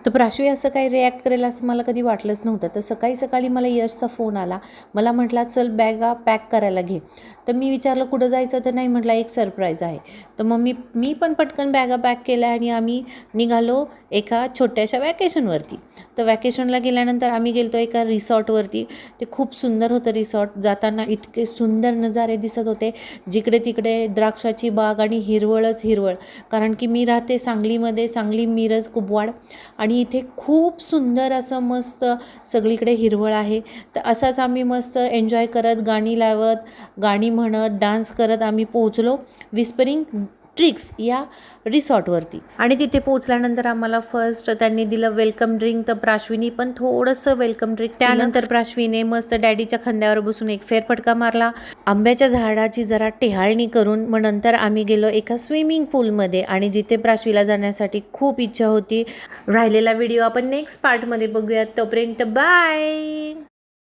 तर प्राशवी असं काही रिॲक्ट करेल असं मला कधी वाटलंच नव्हतं. तर सकाळी सकाळी मला यशचा फोन आला. मला म्हटला चल बॅगा पॅक करायला घे. तर मी विचारलं कुठं जायचं, तर नाही म्हटला एक सरप्राईज आहे. तर मग मी पण पटकन बॅगा पॅक केल्या आणि आम्ही निघालो एका छोट्याशा वॅकेशनवरती. तर वॅकेशनला गेल्यानंतर आम्ही गेलो एका रिसॉर्टवरती. ते खूप सुंदर होतं रिसॉर्ट. जाताना इतके सुंदर नजारे दिसत होते, जिकडे तिकडे द्राक्षाची बाग आणि हिरवळच हिरवळ. कारण की मी राहते सांगलीमध्ये, सांगली मिरज कुपवाड, आणि इथे खूप सुंदर असं मस्त सगळीकडे हिरवळ आहे. तर असाच आम्ही मस्त एन्जॉय करत, गाणी लावत, गाणी म्हणत, डान्स करत आम्ही पोहोचलो विस्परिंग ट्रिक्स या रिसॉर्टवरती. आणि तिथे पोहोचल्यानंतर आम्हाला फर्स्ट त्यांनी दिलं वेलकम ड्रिंक. तर प्राश्विनी पण थोडंसं वेलकम ड्रिंक. त्यानंतर प्राश्वीने मस्त डॅडीच्या खांद्यावर बसून एक फेरफटका मारला, आंब्याच्या झाडाची जरा टेहाळणी करून. मग नंतर आम्ही गेलो एका स्विमिंग पूलमध्ये, आणि जिथे प्राश्वीला जाण्यासाठी खूप इच्छा होती. राहिलेला व्हिडिओ आपण नेक्स्ट पार्टमध्ये बघूयात. तोपर्यंत बाय.